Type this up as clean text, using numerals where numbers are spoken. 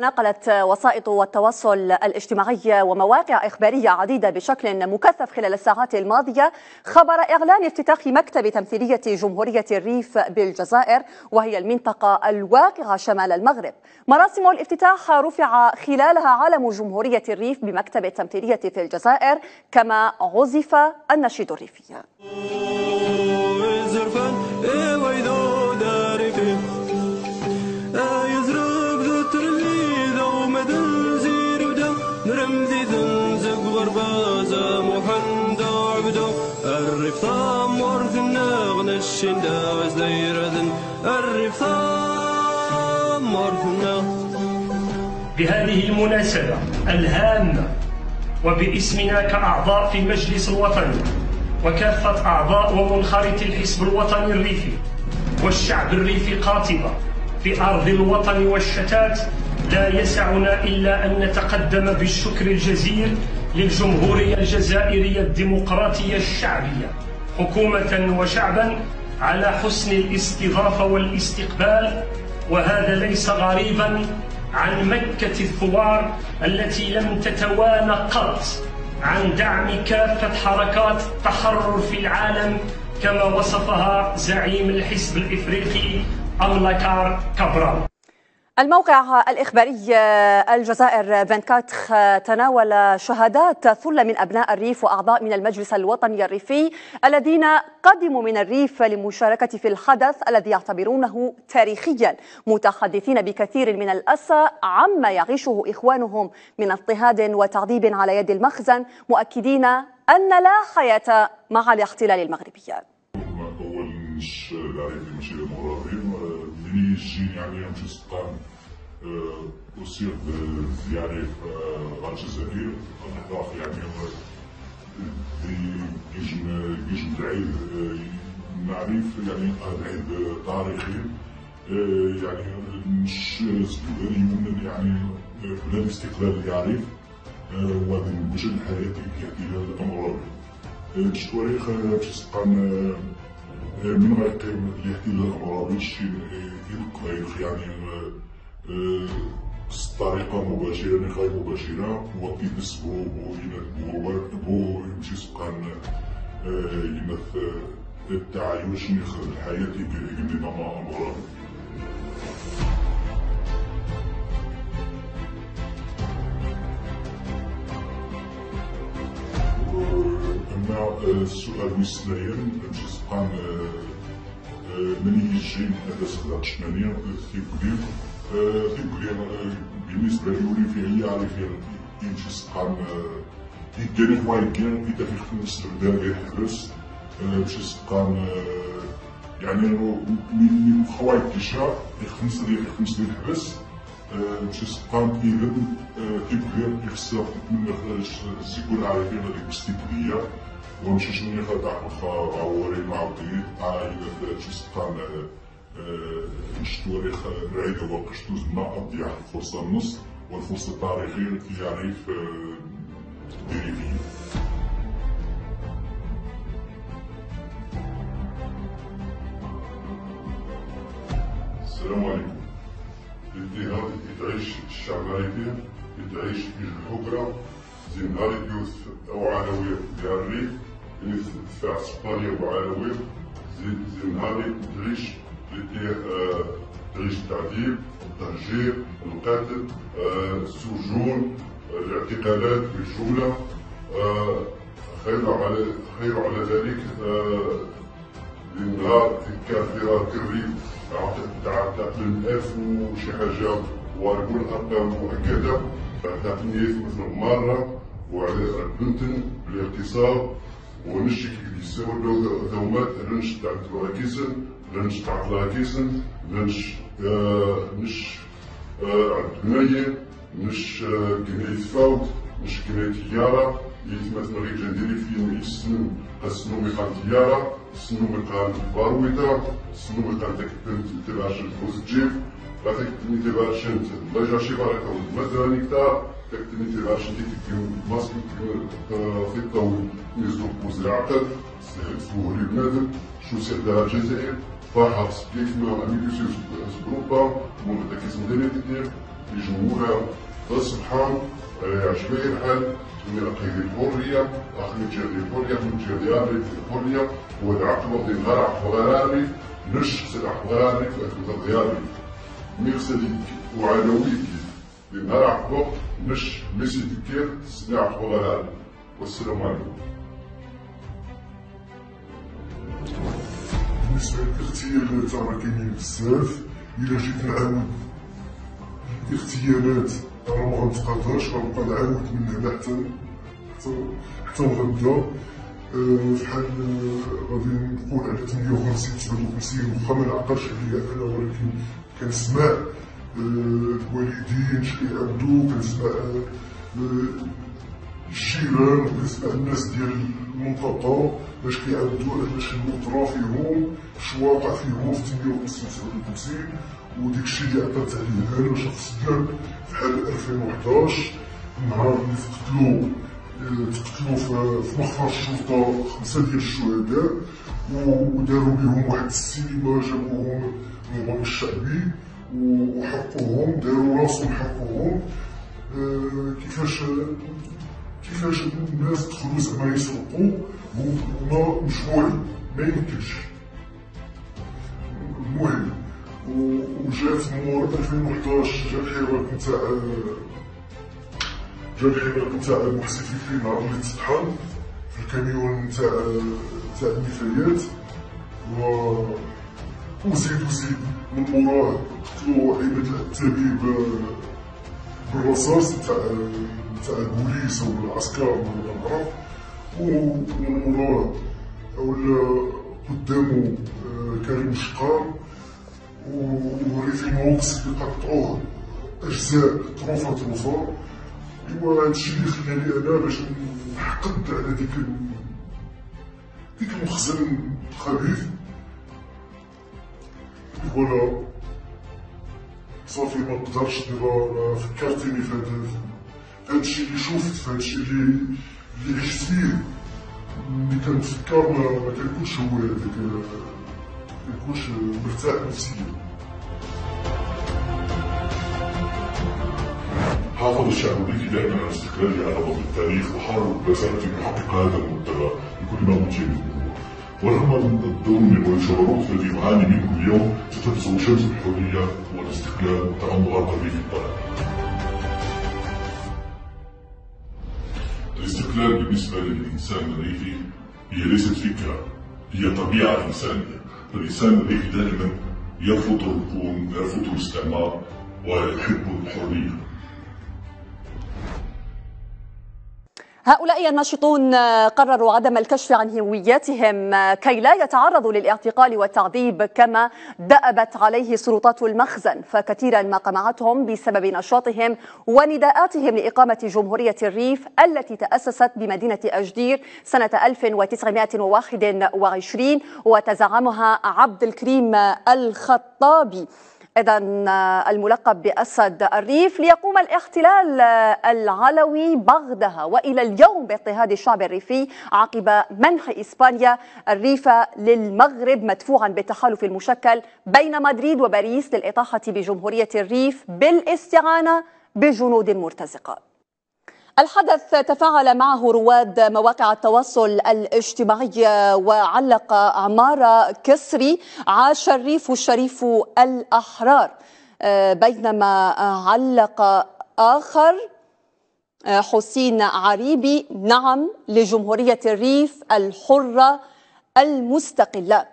نقلت وسائط التواصل الاجتماعي ومواقع إخبارية عديدة بشكل مكثف خلال الساعات الماضية خبر إعلان افتتاح مكتب تمثيلية جمهورية الريف بالجزائر، وهي المنطقة الواقعة شمال المغرب. مراسم الافتتاح رفع خلالها علم جمهورية الريف بمكتب التمثيلية في الجزائر، كما عزف النشيد الريفي. بهذه المناسبة الهامة وباسمنا كأعضاء في المجلس الوطني وكافة أعضاء ومنخرطي الحزب الوطني الريفي والشعب الريفي قاطبة في أرض الوطن والشتات، لا يسعنا إلا أن نتقدم بالشكر الجزيل للجمهورية الجزائرية الديمقراطية الشعبية حكومة وشعبا على حسن الاستضافة والاستقبال، وهذا ليس غريبا عن مكة الثوار التي لم تتوانى قط عن دعم كافة حركات التحرر في العالم كما وصفها زعيم الحزب الإفريقي أملكار كابرال. الموقع الإخباري الجزائر 24 تناول شهادات ثلة من أبناء الريف وأعضاء من المجلس الوطني الريفي الذين قدموا من الريف للمشاركة في الحدث الذي يعتبرونه تاريخيا، متحدثين بكثير من الأسى عما يعيشه إخوانهم من اضطهاد وتعذيب على يد المخزن، مؤكدين أن لا حياة مع الاحتلال المغربي. اللي يجي يعني يمشي سقام أصيب يعني غير الجزائر نحضر يعني يجي العيد نعرف يعني عيد تاريخي يعني السودانيون يعني بلا الاستقلال يعرف وهذا الوجه الحياتي ديال الأمراض التواريخ باش سقام من غير قيم الاحتلال الأمراضي شي يعني الطريقة مباشرة غير مباشرة وكي نسبو بو يمشي سقان يمثل التعايش الحياتي كنظام أمراضي. أما السؤال مستنيا يمشي سقان من يجي هذا سخدات شمالية تيقولي بالنسبة لي في يعرف يمشي سقان يدير حوايج كي تفيق في الاستبدال ديال الحبس باش سقان يعني من حوايج كيشا خمسة ديال الحبس باش سقان إذن تيقولي يخصها من السيكون عارفين هذيك الاستبدالية ومشي شنو يخدع غاوري معاودين إذا تسقان التواريخ العيدة وقشتوز ما أضيع الفرصة النص والفرصة التاريخية التي يعرف الريفيين. السلام عليكم. الاضطهاد تعيش الشعب الريفي تعيش في الحكرة زين نهار يوث أو علوية ديال الريف اللي تدفع سبانيا وعلوية زين نهار تعيش تعيش التعذيب، التهجير، القتل، السجون، الاعتقالات بالجملة، خير على ذلك النهار كان فرار كالريف تعقل 1000 وشي حاجة ونقول أرقام مؤكدة تعقلنيات مثل مرة وعلى بنتن بالاغتصاب ونشي كيساو دومات لنش تعدلوها كيسن لنش تعقلها كيسن لنش عدناية نش كناية فوت نش كناية تيارة يتمثل رجال ديالي فين يسنو السنو ميقان تيارة السنو ميقان بارويتا السنو ميقان تبعش الفوز تجيب تكتني تبعش انت لا جاشي باريتا مثلا نكتار تكتني تبعش انت تكتن ماسك في الطول يزوق وزراعتك سهولي بنادم شو سيدها الجزائر فحص كيف ما أميكو سيوس بروبا مولد كيس مدينة تدير لجمهورها. فسبحان عجبني الحال من عقيدة الحرية، عقيدة الحرية من جديان الحرية والعقبة ديال غير عقبة نش سد عقبة وأكبر غياري ميرساليك وعلويك ديال غير عقبة نش ميسي ديكير سد عقبة والسلام عليكم. بالنسبة للاغتيالات راه كاينين بزاف. إلا جيت نعاود الاغتيالات راه مغنتقاطعش، غنبقى نعاود من هنا حتى الغدا. فحال غادي نقول على 58 57 واخا ما نعقلش عليها انا، ولكن كنسمع الوالدين اش كيعاودو، كنسمع الجيران، كنسمع الناس ديال المنطقة باش كيعاودو على شنو طرا فيهم، شنو واقع فيهم في 58 57. وداكشي اللي عثرت عليه انا شخصيا فحال 2011 النهار اللي تقتلوا في مخفر الشرطة 5 ديال الشهداء، وداروا بهم واحد السينما، جابوهم من البنك الشعبي وحقوهم، داروا راسهم حقوهم. كيفاش الناس دخلوا زعما يسرقوا وهما مجموعين، ما يمكنش. المهم وجات مور 2011 جا الحراك نتاع محسن فكري نهار اللي تطحن في الكاميون نتاع النفايات، وزيد من موراه قتلوا عماد العتابي بالرصاص نتاع البوليس او العسكر ولا العرب، ومن موراه ولا قدامه كريم شقار وريفي موكس اللي قطعوه اجزاء طروفه. ايوا هادشي اللي خلاني انا باش نحقد على ديك المخزن الخبيث. فوالا صافي ما نقدرش دابا فكرتيني في هادشي اللي شفت، في هادشي اللي عشت فيه. ملي كنتفكر ما كنكونش هو هذاك، ما كنكونش مرتاح نفسيا. حافظ الشعب الريفي دائما على استقلاله على ضوء التاريخ، وحاول ببساطة أن يحقق هذا المنتهى بكل ما أوتي منه. ورغم الظلم والجبروت الذي نعاني منه اليوم، ستبزغ شمس الحرية والاستقلال وتعمر الريف الطاهر. الاستقلال بالنسبة للإنسان الريفي هي ليست فكرة، هي طبيعة إنسانية. الإنسان الريفي دائما يرفض الحكم، يرفض الاستعمار، ويحب الحرية. هؤلاء الناشطون قرروا عدم الكشف عن هوياتهم كي لا يتعرضوا للاعتقال والتعذيب كما دأبت عليه سلطات المخزن، فكثيرا ما قمعتهم بسبب نشاطهم ونداءاتهم لإقامة جمهورية الريف التي تأسست بمدينة أجدير سنة 1921 وتزعمها عبد الكريم الخطابي، إذا الملقب بأسد الريف، ليقوم الاحتلال العلوي بغدها وإلى اليوم باضطهاد الشعب الريفي عقب منح إسبانيا الريف للمغرب مدفوعا بالتحالف المشكل بين مدريد وباريس للإطاحة بجمهورية الريف بالاستعانة بجنود مرتزقة. الحدث تفاعل معه رواد مواقع التواصل الاجتماعي، وعلق عمارة كسري: عاش الريف الشريف الأحرار، بينما علق آخر حسين عريبي: نعم لجمهورية الريف الحرة المستقلة.